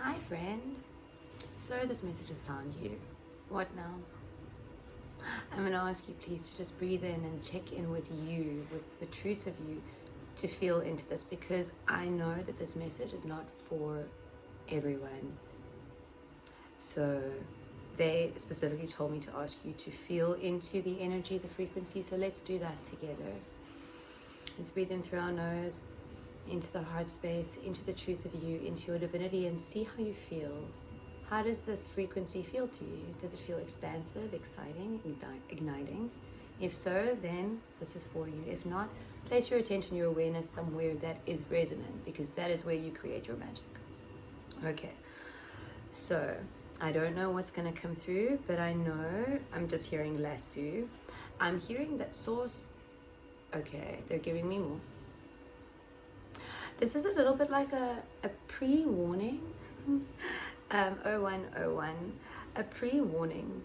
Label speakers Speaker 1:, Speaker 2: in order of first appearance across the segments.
Speaker 1: Hi friend. So this message has found you. What now? I'm going to ask you please to just breathe in and check in with you, with the truth of you, to feel into this, because I know that this message is not for everyone. So they specifically told me to ask you to feel into the energy, the frequency. So let's do that together. Let's breathe in through our nose, into the heart space, into the truth of you, into your divinity, and see how you feel. How does this frequency feel to you? Does it feel expansive, exciting, igniting? If so, then this is for you. If not, place your attention, your awareness somewhere that is resonant, because that is where you create your magic. Okay, so I don't know what's going to come through, but I know I'm just hearing lasso. I'm hearing that source. Okay, they're giving me more. This is a little bit like a pre-warning. 0101, a pre-warning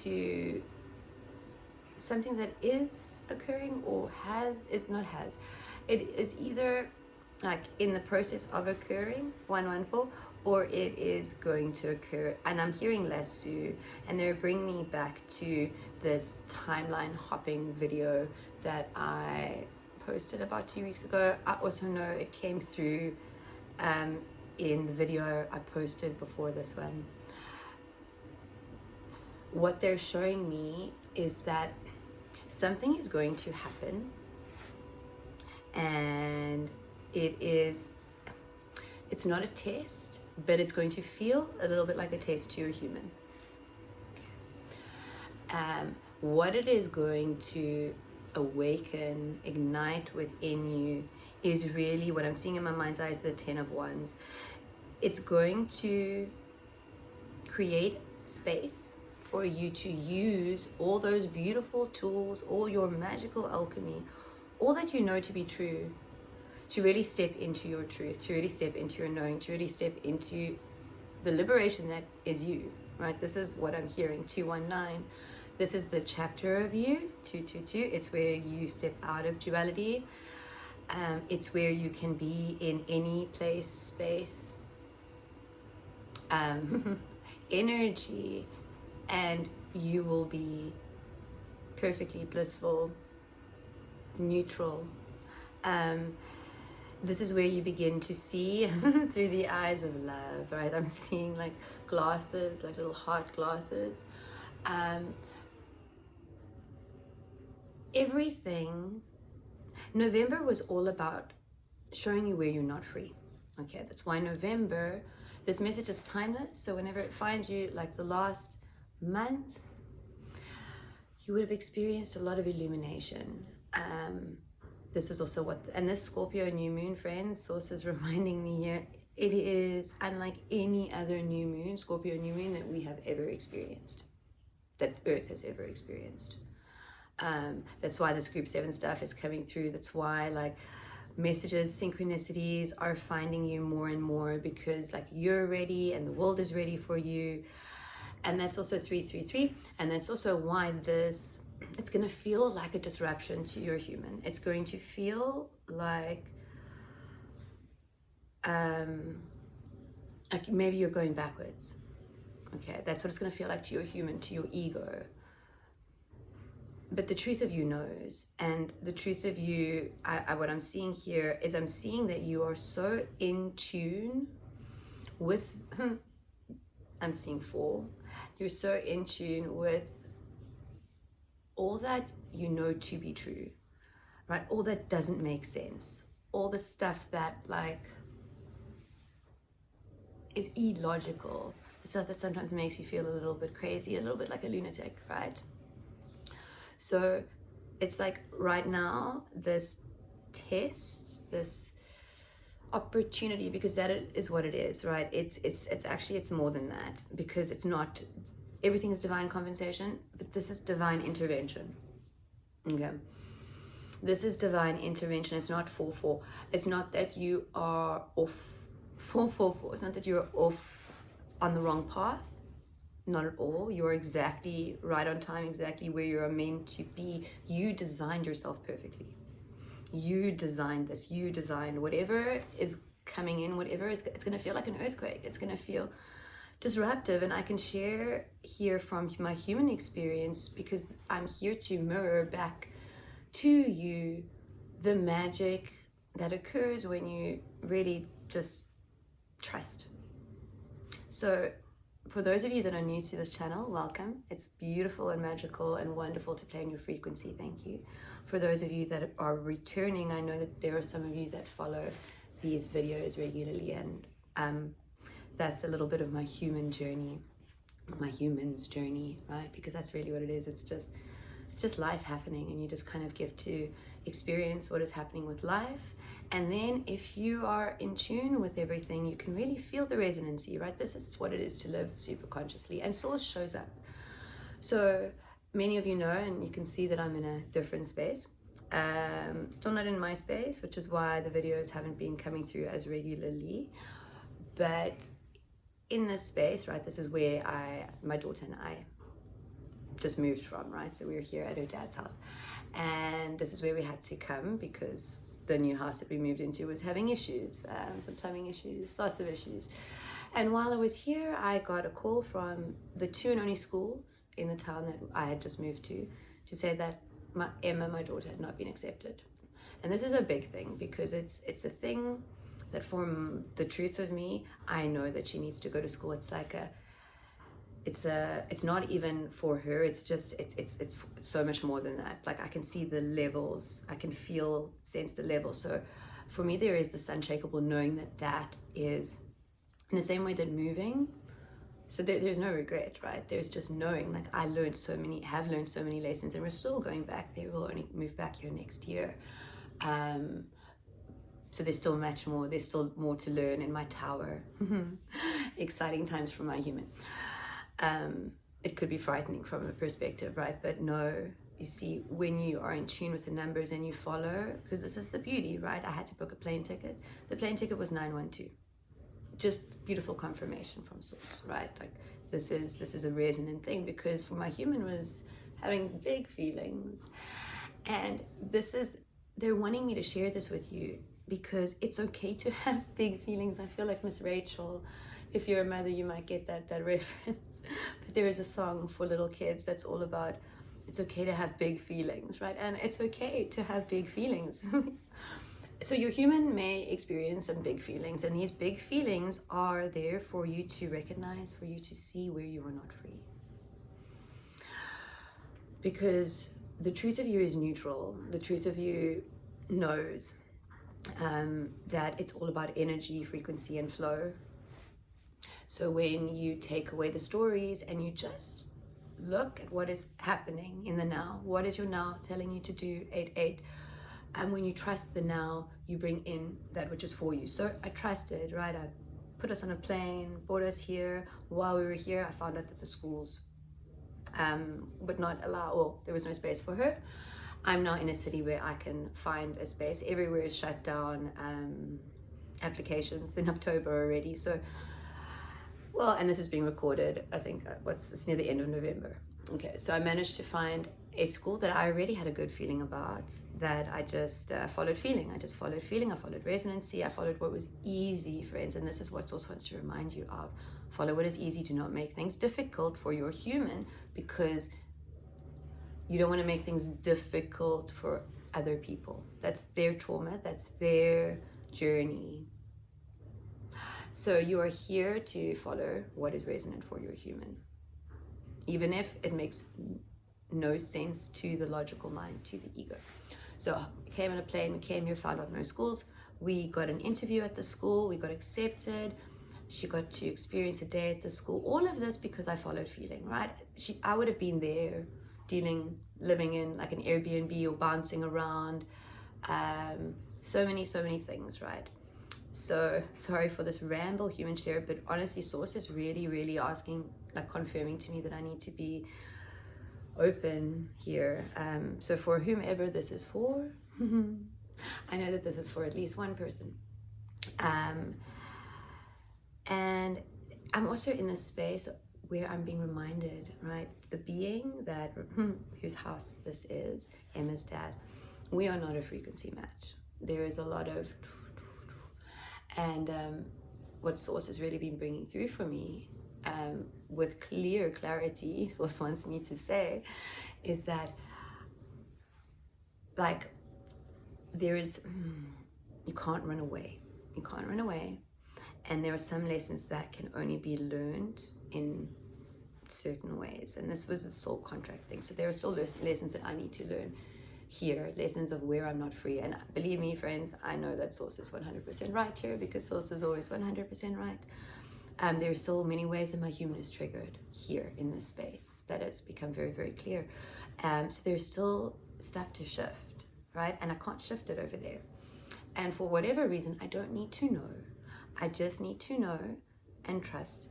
Speaker 1: to something that is occurring or it is either like in the process of occurring, 114, or it is going to occur. And I'm hearing lasso, and they're bringing me back to this timeline hopping video that I posted about 2 weeks ago. I also know it came through in the video I posted before this one. What they're showing me is that something is going to happen, and it's not a test, but it's going to feel a little bit like a test to your human. What it is going to awaken, ignite within you is really what I'm seeing in my mind's eye is the 10 of Wands. It's going to create space for you to use all those beautiful tools, all your magical alchemy, all that you know to be true, to really step into your truth, to really step into your knowing, to really step into the liberation that is you, right? This is what I'm hearing, 219. This is the chapter of you, 222. It's where you step out of duality. It's where you can be in any place, space, energy, and you will be perfectly blissful, neutral. This is where you begin to see through the eyes of love, right? I'm seeing like glasses, like little heart glasses. Everything. November was all about showing you where you're not free. Okay, that's why November, this message is timeless. So whenever it finds you, like the last month, you would have experienced a lot of illumination. This is also what, and this Scorpio new moon, friends, source is reminding me here, it is unlike any other new moon, Scorpio new moon, that we have ever experienced, that Earth has ever experienced. That's why this group 7 stuff is coming through. That's why like messages, synchronicities are finding you more and more, because like you're ready and the world is ready for you. And that's also 333. And that's also why it's going to feel like a disruption to your human. It's going to feel like maybe you're going backwards. Okay, that's what it's going to feel like to your human, to your ego. But the truth of you knows, and the truth of you, what I'm seeing here is I'm seeing that you are so in tune with, I'm seeing 4, you're so in tune with all that you know to be true, right? All that doesn't make sense, all the stuff that like is illogical, the stuff that sometimes makes you feel a little bit crazy, a little bit like a lunatic, right? So it's like right now, this test, this opportunity, because that is what it is, right? It's actually, it's more than that, because it's not, everything is divine compensation, but this is divine intervention. Okay. This is divine intervention. It's not 4-4. It's not that you are off 4-4-4. It's not that you're off on the wrong path. Not at all. You're exactly right on time, exactly where you're meant to be. You designed yourself perfectly. You designed this. You designed whatever is coming in, whatever, it's going to feel like an earthquake. It's going to feel disruptive. And I can share here from my human experience, because I'm here to mirror back to you the magic that occurs when you really just trust. So for those of you that are new to this channel, welcome. It's beautiful and magical and wonderful to play in your frequency. Thank you. For those of you that are returning, I know that there are some of you that follow these videos regularly, and that's a little bit of my human journey, my human's journey, right? Because that's really what it is. It's just life happening, and you just kind of give to experience what is happening with life. And then if you are in tune with everything, you can really feel the resonancy, right? This is what it is to live super consciously, and source shows up. So many of you know, and you can see that I'm in a different space. Still not in my space, which is why the videos haven't been coming through as regularly. But in this space, right, this is where my daughter and I just moved from, right? So we were here at her dad's house, and this is where we had to come because the new house that we moved into was having issues, some plumbing issues, lots of issues. And while I was here, I got a call from the 2 and only schools in the town that I had just moved to say that Emma, my daughter, had not been accepted. And this is a big thing, because it's a thing that, from the truth of me, I know that she needs to go to school. It's like it's not even for her, it's so much more than that. Like, I can see the levels, I can sense the levels. So for me, there is this unshakable knowing that is in the same way that moving. So there's no regret, right? There's just knowing, like, have learned so many lessons, and we're still going back there. We'll only move back here next year. So there's still more to learn in my tower. Exciting times for my human. It could be frightening from a perspective, right? But no, you see, when you are in tune with the numbers and you follow, because this is the beauty, right? I had to book a plane ticket. The plane ticket was 912. Just beautiful confirmation from source, right? Like, this is a resonant thing, because for my human was having big feelings, and they're wanting me to share this with you, because it's okay to have big feelings. I feel like Miss Rachel, if you're a mother, you might get that reference. But there is a song for little kids that's all about, it's okay to have big feelings, right? And it's okay to have big feelings. So your human may experience some big feelings, and these big feelings are there for you to recognize, for you to see where you are not free. Because the truth of you is neutral. The truth of you knows that it's all about energy, frequency, and flow. So when you take away the stories and you just look at what is happening in the now, what is your now telling you to do, 8-8, and when you trust the now, you bring in that which is for you. So I trusted, right? I put us on a plane, brought us here. While we were here, I found out that the schools would not allow, well, there was no space for her. I'm now in a city where I can find a space. Everywhere is shut down, applications in October already. So, well, and this is being recorded, I think, it's near the end of November. Okay, so I managed to find a school that I already had a good feeling about, that I just followed feeling. I followed resonancy. I followed what was easy, friends. And this is what Source wants to remind you of. Follow what is easy. Do not make things difficult for your human, because you don't want to make things difficult for other people. That's their trauma. That's their journey. So you are here to follow what is resonant for your human, even if it makes no sense to the logical mind, to the ego. So I came on a plane, we came here, found out no schools. We got an interview at the school, we got accepted. She got to experience a day at the school. All of this because I followed feeling, right? I would have been there living in like an Airbnb or bouncing around. So many things, right? So sorry for this ramble, human share, but honestly, Source is really asking, like confirming to me that I need to be open here. So for whomever this is for, I know that this is for at least one person. And I'm also in this space where I'm being reminded, right? The being that, whose house this is, Emma's dad, we are not a frequency match. There is a lot of, And what Source has really been bringing through for me, with clear clarity, Source wants me to say, is that, like, there is, you can't run away. You can't run away. And there are some lessons that can only be learned in certain ways. And this was a soul contract thing. So there are still lessons that I need to learn here, lessons of where I'm not free. And believe me, friends, I know that Source is 100% right here, because Source is always 100% right. There are still many ways that my human is triggered here in this space that has become very, very clear. So there's still stuff to shift, right? And I can't shift it over there. And for whatever reason, I don't need to know. I just need to know and trust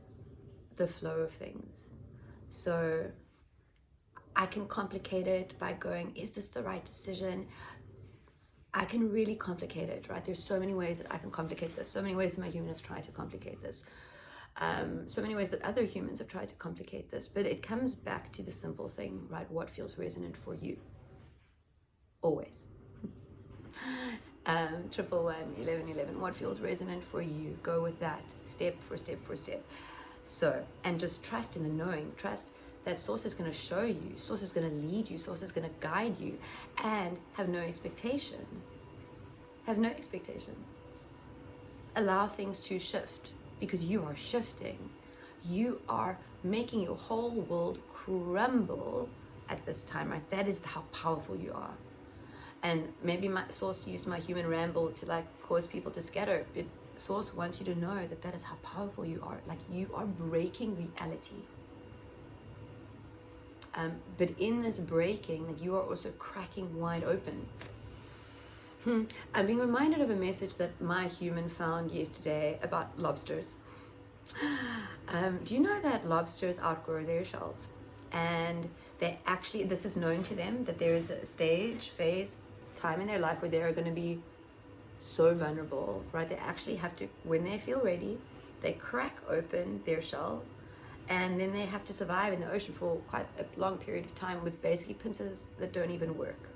Speaker 1: the flow of things. So I can complicate it by going, is this the right decision? I can really complicate it, right? There's so many ways that I can complicate this, so many ways that my humans try to complicate this, so many ways that other humans have tried to complicate this, but it comes back to the simple thing, right? What feels resonant for you? Always. 11111, what feels resonant for you? Go with that, step for step for step. So, and just trust in the knowing, trust that Source is going to show you, Source is going to lead you, Source is going to guide you, and have no expectation. Have no expectation. Allow things to shift, because you are shifting. You are making your whole world crumble at this time, right? That is how powerful you are. And maybe my Source used my human ramble to like cause people to scatter, but Source wants you to know that that is how powerful you are. Like, you are breaking reality. But in this breaking, like, you are also cracking wide open. I'm being reminded of a message that my human found yesterday about lobsters. Do you know that lobsters outgrow their shells? And they actually, this is known to them, that there is a stage, phase, time in their life where they are going to be so vulnerable, right? They actually have to, when they feel ready, they crack open their shell, and then they have to survive in the ocean for quite a long period of time with basically pincers that don't even work.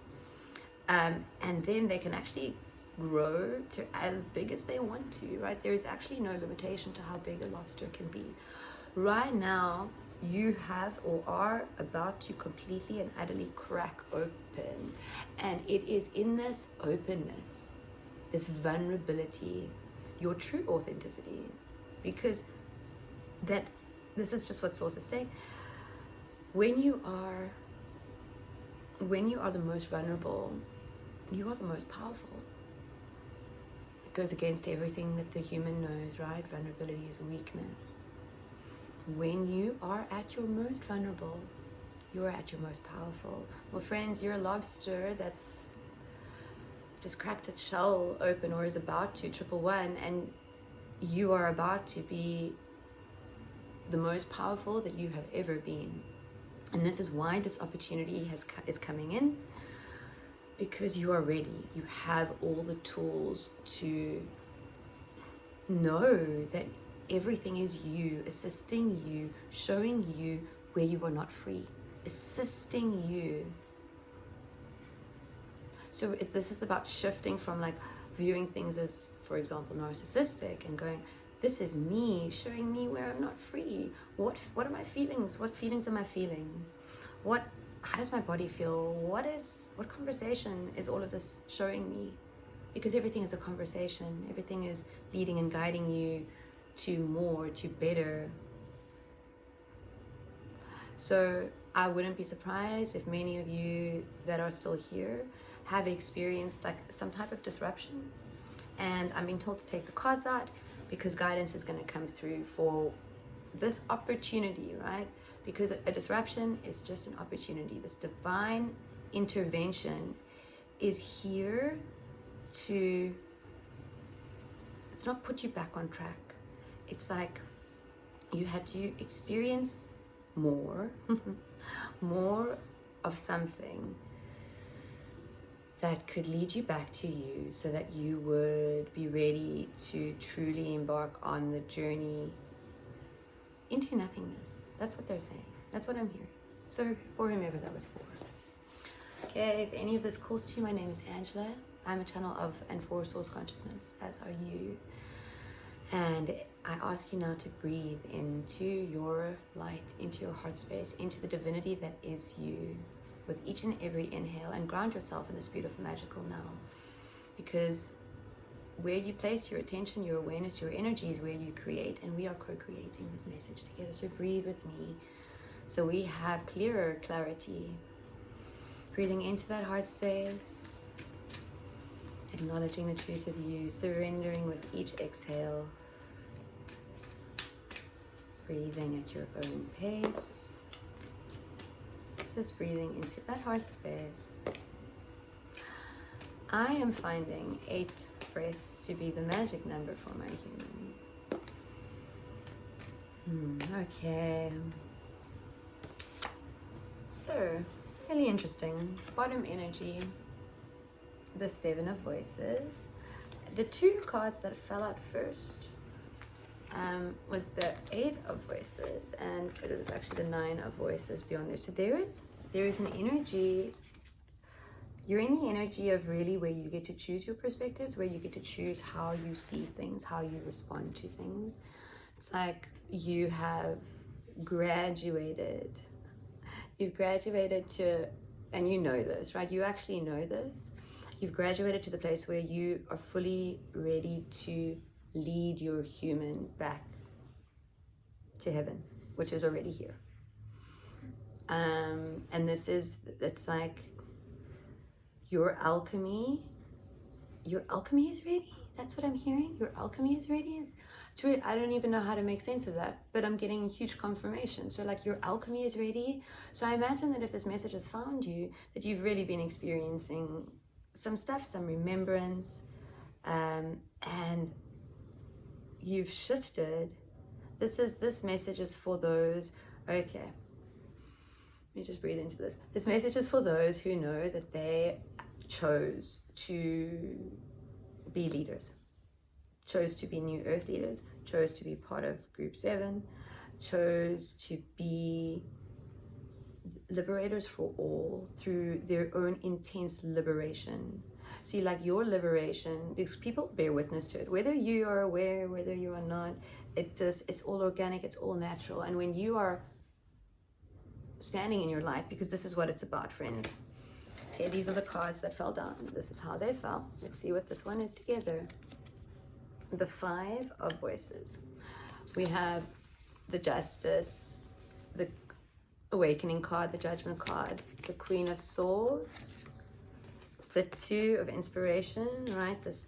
Speaker 1: And then they can actually grow to as big as they want to, right? There is actually no limitation to how big a lobster can be. Right now, you have or are about to completely and utterly crack open. And it is in this openness, this vulnerability, your true authenticity. Because that, this is just what Source is saying. When you are the most vulnerable, you are the most powerful. It goes against everything that the human knows, right? Vulnerability is weakness. When you are at your most vulnerable, you are at your most powerful. Well, friends, you're a lobster that's just cracked its shell open, or is about to, 111, and you are about to be the most powerful that you have ever been. And this is why this opportunity is coming in, because you are ready. You have all the tools to know that everything is you, assisting you, showing you where you are not free, assisting you. So this is about shifting from like viewing things as, for example, narcissistic, and going, this is me, showing me where I'm not free. What are my feelings? What feelings am I feeling? How does my body feel? What conversation is all of this showing me? Because everything is a conversation. Everything is leading and guiding you to more, to better. So I wouldn't be surprised if many of you that are still here have experienced like some type of disruption. And I'm being told to take the cards out, because guidance is going to come through for this opportunity, right? Because a disruption is just an opportunity. This divine intervention is here to, it's not put you back on track. It's like you had to experience more, more of something that could lead you back to you, so that you would be ready to truly embark on the journey into nothingness. That's what they're saying. That's what I'm hearing. So for whomever that was for. Okay, if any of this calls to you, my name is Angela. I'm a channel of and for Source Consciousness, as are you. And I ask you now to breathe into your light, into your heart space, into the divinity that is you, with each and every inhale, and ground yourself in this beautiful magical now. Because where you place your attention, your awareness, your energy is where you create, and we are co-creating this message together. So breathe with me so we have clearer clarity. Breathing into that heart space, acknowledging the truth of you, surrendering with each exhale, breathing at your own pace, just breathing into that heart space. I am finding 8 breaths to be the magic number for my human. Okay. So, really interesting. Bottom energy, the 7 of Voices. The 2 cards that fell out first was the 8 of Voices, and it was actually the 9 of Voices beyond there. So there is an energy. You're in the energy of really where you get to choose your perspectives, where you get to choose how you see things, how you respond to things. It's like you have graduated. You've graduated to, and you know this, right? You actually know this. You've graduated to the place where you are fully ready to lead your human back to heaven, which is already here. And it's like, your alchemy is ready. That's what I'm hearing. Your alchemy is ready. It's weird. I don't even know how to make sense of that, but I'm getting huge confirmation. So like your alchemy is ready. So I imagine that if this message has found you, that you've really been experiencing some stuff, some remembrance, and you've shifted. This message is for those, okay. Let me just breathe into this. This message is for those who know that they chose to be leaders, chose to be New Earth leaders, chose to be part of Group 7, chose to be liberators for all through their own intense liberation. So like your liberation, because people bear witness to it, whether you are aware, whether you are not, it's all organic, it's all natural. And when you are standing in your light, because this is what it's about, friends. Okay, these are the cards that fell down. This is how they fell. Let's see what this one is together. The 5 of Voices. We have the Justice, the Awakening card, the Judgment card, the Queen of Swords, the 2 of Inspiration, right? This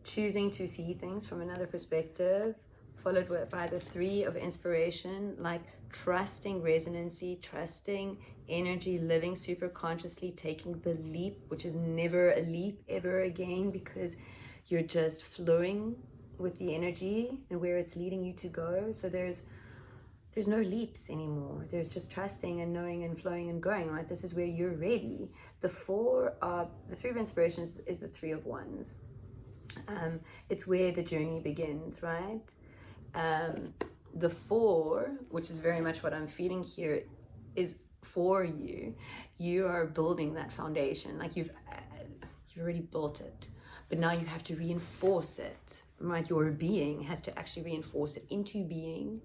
Speaker 1: choosing to see things from another perspective, followed by the 3 of Inspiration, like trusting resonancy, trusting energy, living super consciously, taking the leap, which is never a leap ever again, because you're just flowing with the energy and where it's leading you to go. So there's no leaps anymore. There's just trusting and knowing and flowing and going, right? This is where you're ready. The 3 of Inspiration is the 3 of Wands. It's where the journey begins, right? The 4, which is very much what I'm feeling here, is for you. You are building that foundation. Like you've already built it, but now you have to reinforce it, right? Your being has to actually reinforce it into being,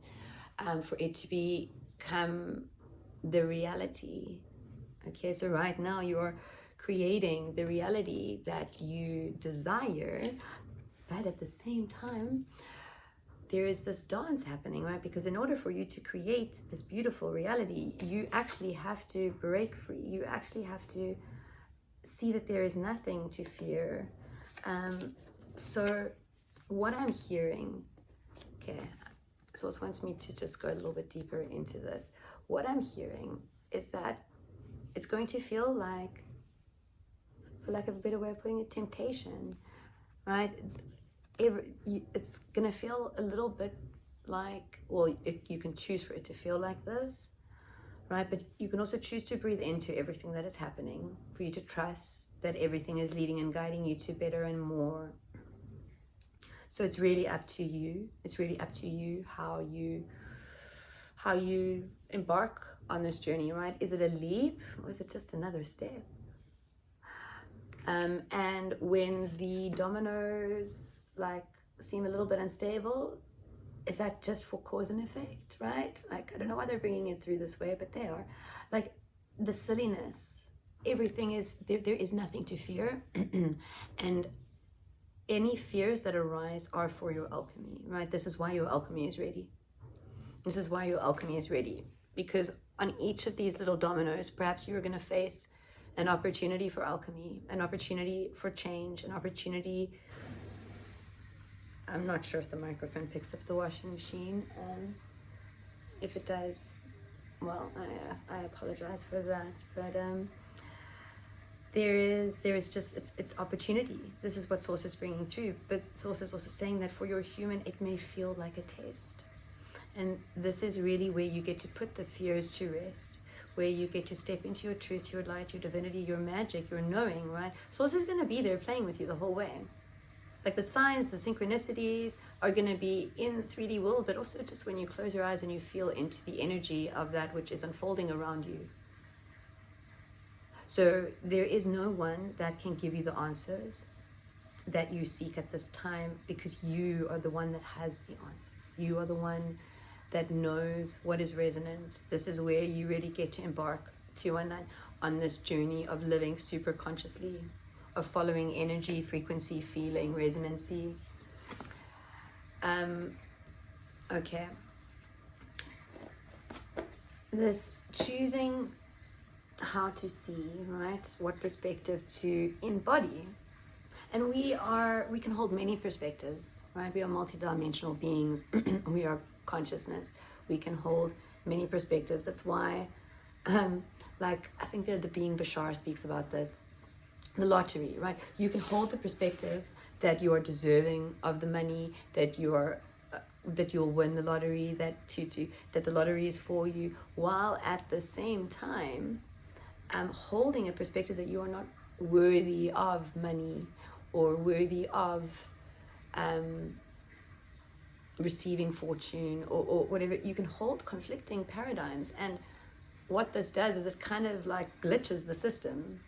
Speaker 1: for it to become the reality. Okay, so right now you're creating the reality that you desire, but at the same time, there is this dance happening, right? Because in order for you to create this beautiful reality, you actually have to break free. You actually have to see that there is nothing to fear. So what I'm hearing, okay, Source wants me to just go a little bit deeper into this. What I'm hearing is that it's going to feel like, for lack of a better way of putting it, temptation, right? It's gonna feel a little bit like, well, you can choose for it to feel like this, right? But you can also choose to breathe into everything that is happening, for you to trust that everything is leading and guiding you to better and more. So it's really up to you. It's really up to you how you embark on this journey, right? Is it a leap or is it just another step? And when the dominoes like seem a little bit unstable, is that just for cause and effect, right? Like, I don't know why they're bringing it through this way, but they are. Like, the silliness, everything is, there is nothing to fear. And any fears that arise are for your alchemy, right? This is why your alchemy is ready. This is why your alchemy is ready. Because on each of these little dominoes, perhaps you're going to face an opportunity for alchemy, an opportunity for change, an opportunity. I'm not sure if the microphone picks up the washing machine. If it does, well, I apologize for that. But there is just, it's opportunity. This is what Source is bringing through. But Source is also saying that for your human, it may feel like a test. And this is really where you get to put the fears to rest, where you get to step into your truth, your light, your divinity, your magic, your knowing, right? Source is going to be there playing with you the whole way. Like the signs, the synchronicities are going to be in 3D world, but also just when you close your eyes and you feel into the energy of that which is unfolding around you. So there is no one that can give you the answers that you seek at this time, because you are the one that has the answers. You are the one that knows what is resonant. This is where you really get to embark 219 on this journey of living super consciously, of following energy, frequency, feeling, resonancy. Okay. This choosing how to see, right? What perspective to embody. And we can hold many perspectives, right? We are multidimensional beings. We are consciousness. We can hold many perspectives. That's why, like, I think that the being Bashar speaks about this. The lottery, right? You can hold the perspective that you are deserving of the money, that you are, that you'll win the lottery, that the lottery is for you, while at the same time, holding a perspective that you are not worthy of money or worthy of receiving fortune or whatever. You can hold conflicting paradigms, and what this does is it kind of like glitches the system.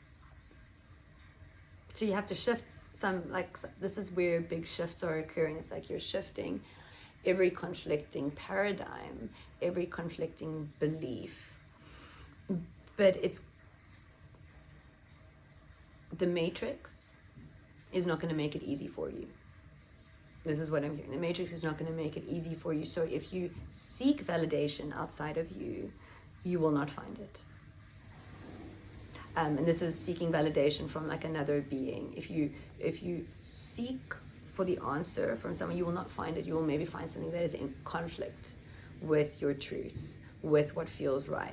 Speaker 1: So you have to shift this is where big shifts are occurring. It's like you're shifting every conflicting paradigm, every conflicting belief. But it's, the matrix is not going to make it easy for you. This is what I'm hearing. The matrix is not going to make it easy for you. So if you seek validation outside of you, you will not find it. And this is seeking validation from like another being. If you seek for the answer from someone, you will not find it. You will maybe find something that is in conflict with your truth, with what feels right?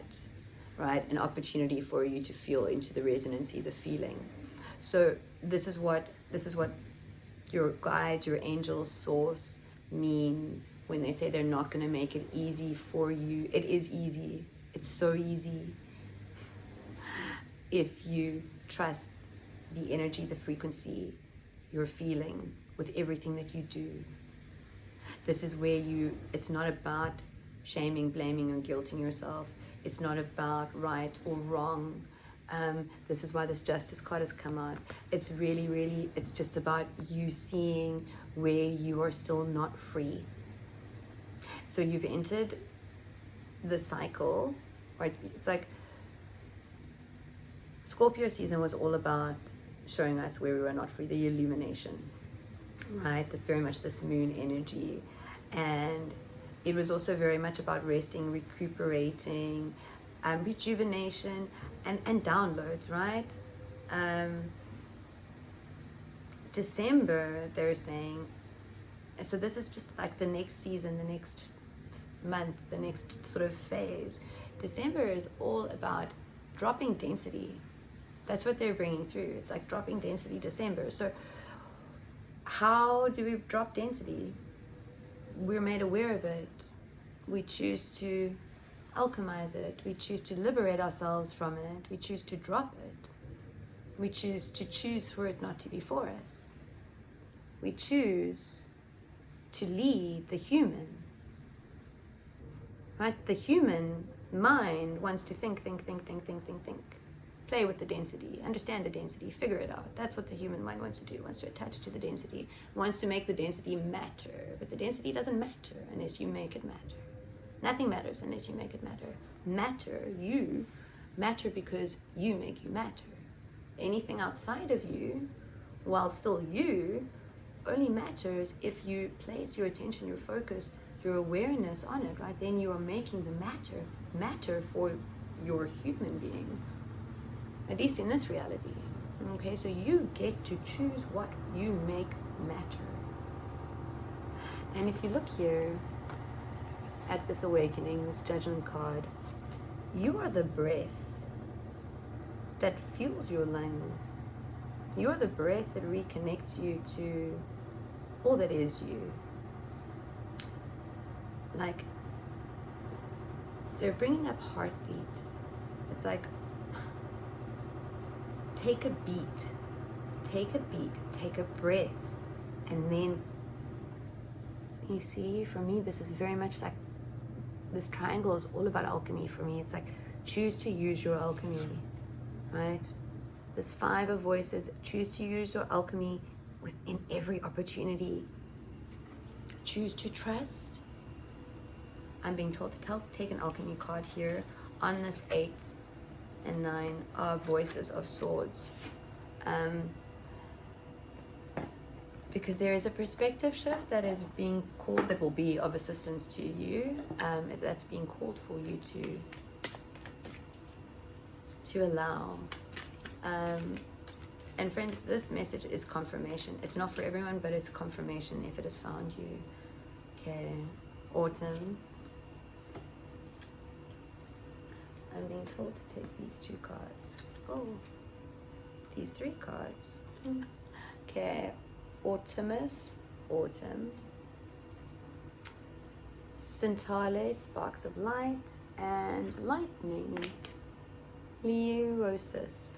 Speaker 1: An opportunity for you to feel into the resonancy, the feeling. So this is what your guides, your angels, Source mean when they say they're not going to make it easy for you. It is easy. It's so easy. If you trust the energy, the frequency, you're feeling with everything that you do. This is where it's not about shaming, blaming, or guilting yourself. It's not about right or wrong. This is why this justice card has come out. It's really, really, it's just about you seeing where you are still not free. So you've entered the cycle, right? It's like Scorpio season was all about showing us where we were not free, the illumination, right? That's very much this moon energy. And it was also very much about resting, recuperating, rejuvenation, and downloads, right? December, they're saying, so this is just like the next season, the next month, the next sort of phase. December is all about dropping density. That's what they're bringing through. It's like dropping density December. So how do we drop density? We're made aware of it. We choose to alchemize it. We choose to liberate ourselves from it. We choose to drop it. We choose for it not to be for us. We choose to lead the human. Right? The human mind wants to think. play with the density, understand the density, figure it out. That's what the human mind wants to do, wants to attach to the density, wants to make the density matter. But the density doesn't matter unless you make it matter. Nothing matters unless you make it matter. You matter because you make you matter. Anything outside of you, while still you, only matters if you place your attention, your focus, your awareness on it, right? Then you are making the matter for your human being, at least in this reality. Okay, so you get to choose what you make matter. And if you look here at this awakening, this judgment card, you are the breath that fuels your lungs. You are the breath that reconnects you to all that is you. Like, they're bringing up heartbeat. It's like, take a beat, take a breath, and then, you see, for me, this is very much like, this triangle is all about alchemy for me. It's like, choose to use your alchemy, right? This 5 of voices, choose to use your alchemy within every opportunity. Choose to trust. I'm being told to take an alchemy card here on this 8 and 9 of voices of swords. Because there is a perspective shift that is being called, that will be of assistance to you, that's being called for you to allow. And friends, this message is confirmation. It's not for everyone, but it's confirmation if it has found you. Okay, autumn. I'm being told to take these 2 cards. Oh, these 3 cards. Okay, Autumnus, autumn. Scintille, sparks of light, and lightning, Leosis.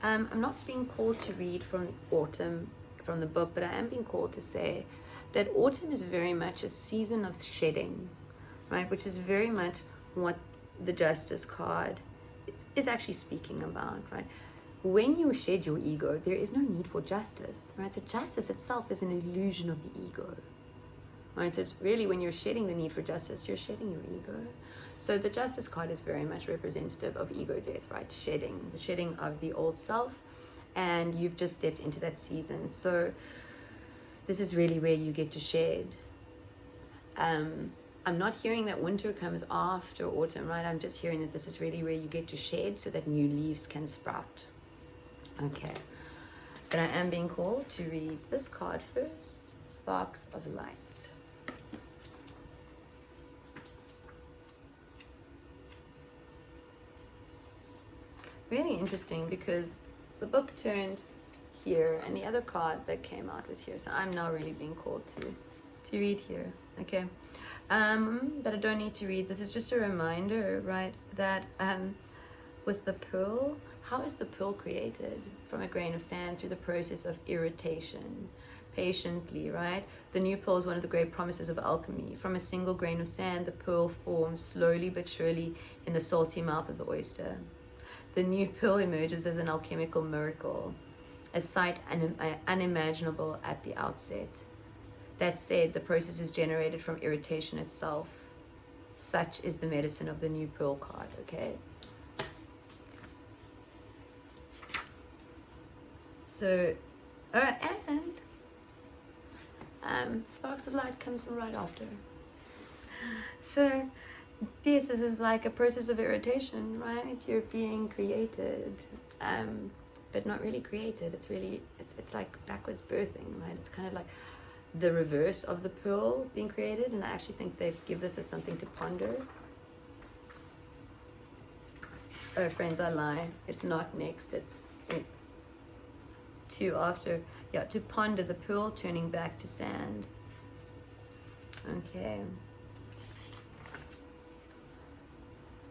Speaker 1: I'm not being called to read from autumn, from the book, but I am being called to say that autumn is very much a season of shedding, right? Which is very much what the Justice card is actually speaking about, right? When you shed your ego, there is no need for justice, right? So justice itself is an illusion of the ego, right? So it's really, when you're shedding the need for justice, you're shedding your ego. So the Justice card is very much representative of ego death, right? The shedding of the old self, and you've just stepped into that season. So this is really where you get to shed. I'm not hearing that winter comes after autumn, right? I'm just hearing that this is really where you get to shed so that new leaves can sprout. Okay. But I am being called to read this card first, Sparks of Light. Really interesting, because the book turned here and the other card that came out was here. So I'm now really being called to read here. Okay. But I don't need to read. This is just a reminder, right, that with the pearl, how is the pearl created? From a grain of sand through the process of irritation, patiently, right? The new pearl is one of the great promises of alchemy. From a single grain of sand, the pearl forms slowly but surely in the salty mouth of the oyster. The new pearl emerges as an alchemical miracle, a sight unimaginable at the outset. That said, the process is generated from irritation itself. Such is the medicine of the new pearl card, okay? So, and Sparks of Light comes from right after. So, yes, this is like a process of irritation, right? You're being created, but not really created. It's really, it's like backwards birthing, right? It's kind of like the reverse of the pearl being created, and I actually think they give this as something to ponder. Oh, friends, I lie. It's not next. It's to after. Yeah, to ponder the pearl turning back to sand. Okay.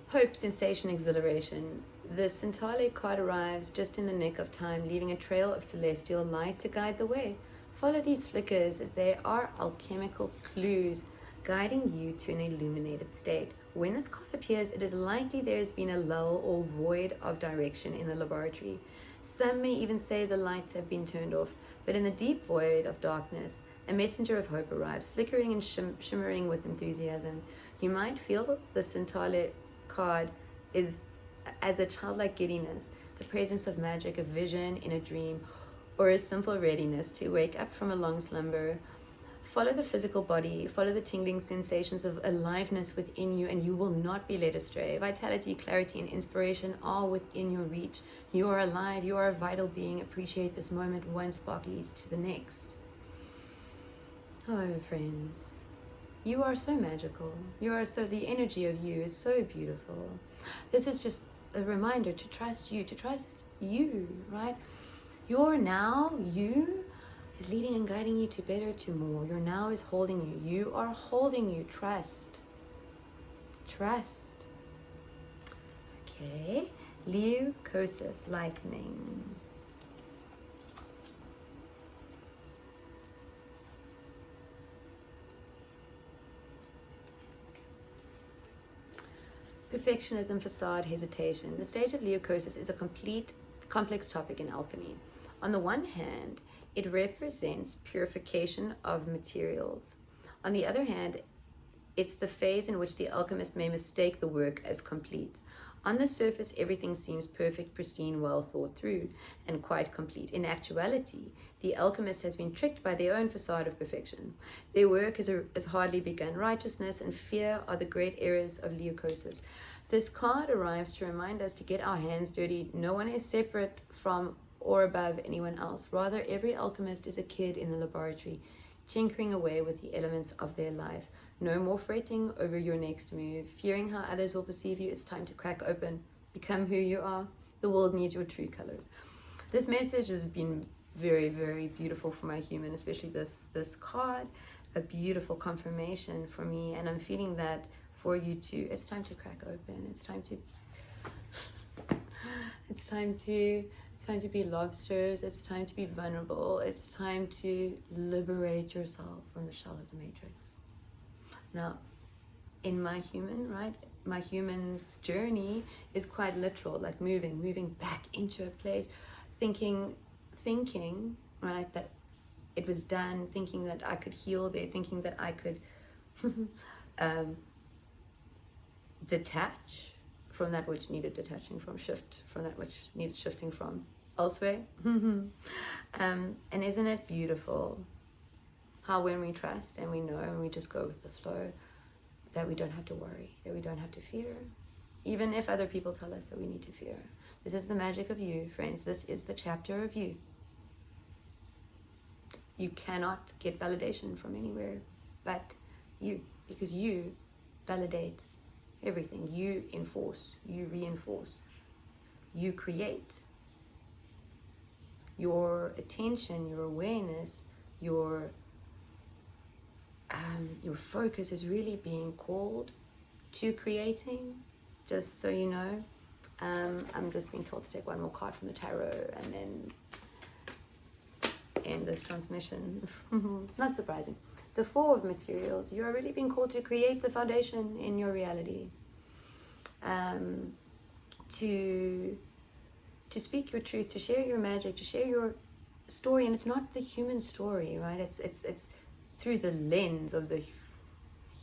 Speaker 1: Hope, sensation, exhilaration. The Scintille card arrives just in the nick of time, leaving a trail of celestial light to guide the way. Follow these flickers, as they are alchemical clues guiding you to an illuminated state. When this card appears, it is likely there has been a lull or void of direction in the laboratory. Some may even say the lights have been turned off, but in the deep void of darkness, a messenger of hope arrives, flickering and shimmering with enthusiasm. You might feel the scintilla card is as a childlike giddiness, the presence of magic, a vision in a dream, or a simple readiness to wake up from a long slumber. Follow the physical body, follow the tingling sensations of aliveness within you, and you will not be led astray. Vitality, clarity, and inspiration are within your reach. You are alive, you are a vital being. Appreciate this moment. One spark leads to the next. Oh, friends, you are so magical. The energy of you is so beautiful. This is just a reminder to trust you, right? Your now, you, is leading and guiding you to better, to more. Your now is holding you. You are holding you. Trust. Okay. Leucosis, lightning. Perfectionism, facade, hesitation. The stage of leucosis is a complex topic in alchemy. On the one hand, it represents purification of materials. On the other hand, it's the phase in which the alchemist may mistake the work as complete. On the surface, everything seems perfect, pristine, well thought through, and quite complete. In actuality, the alchemist has been tricked by their own facade of perfection. Their work has hardly begun. Righteousness and fear are the great errors of leucosis. This card arrives to remind us to get our hands dirty. No one is separate from or above anyone else. Rather, every alchemist is a kid in the laboratory, tinkering away with the elements of their life. No more fretting over your next move, fearing how others will perceive you. It's time to crack open, become who you are. The world needs your true colors. This message has been very, very beautiful for my human, especially this card, a beautiful confirmation for me, and I'm feeling that for you too. It's time to crack open. It's time to be lobsters. It's time to be vulnerable. It's time to liberate yourself from the shell of the matrix. Now, in my human, right, my human's journey is quite literal, like moving back into a place, thinking, right, that it was done, thinking that I could heal there, thinking that I could detach from that which needed detaching from, shift from that which needed shifting from elsewhere. And isn't it beautiful how when we trust and we know and we just go with the flow, that we don't have to worry, that we don't have to fear, even if other people tell us that we need to fear. This is the magic of you, friends. This is the chapter of you. You cannot get validation from anywhere but you, because you validate everything. You enforce, you reinforce, you create. Your attention, your awareness, your focus is really being called to creating, just so you know. I'm just being told to take one more card from the tarot and then end this transmission. Not surprising. The Four of Materials. You are really being called to create the foundation in your reality. To speak your truth, to share your magic, to share your story. And it's not the human story, right? It's through the lens of the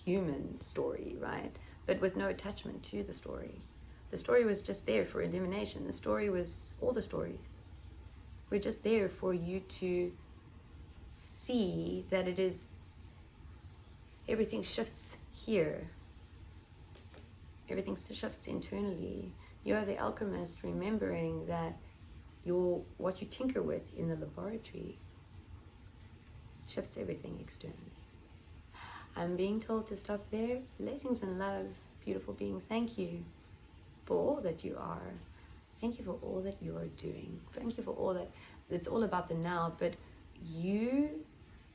Speaker 1: human story, right? But with no attachment to the story. The story was just there for illumination. The story was all the stories. We're just there for you to see that it is, everything shifts here. Everything shifts internally. You are the alchemist, remembering that what you tinker with in the laboratory shifts everything externally. I'm being told to stop there. Blessings and love, beautiful beings. Thank you for all that you are. Thank you for all that you are doing. Thank you for all that. It's all about the now, but you,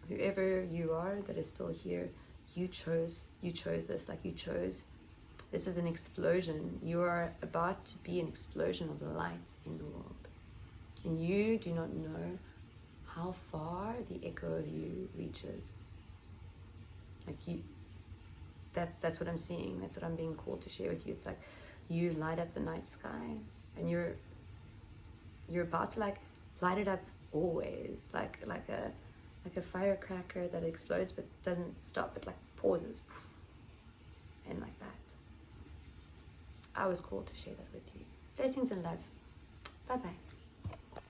Speaker 1: whoever you are that is still here, you chose this, like you chose. This is an explosion. You are about to be an explosion of light in the world. And you do not know how far the echo of you reaches. Like that's what I'm seeing. That's what I'm being called to share with you. It's like you light up the night sky, and you're about to like light it up always, like a firecracker that explodes but doesn't stop. It like pauses, and like that. I was called to share that with you. Blessings and love. Bye bye.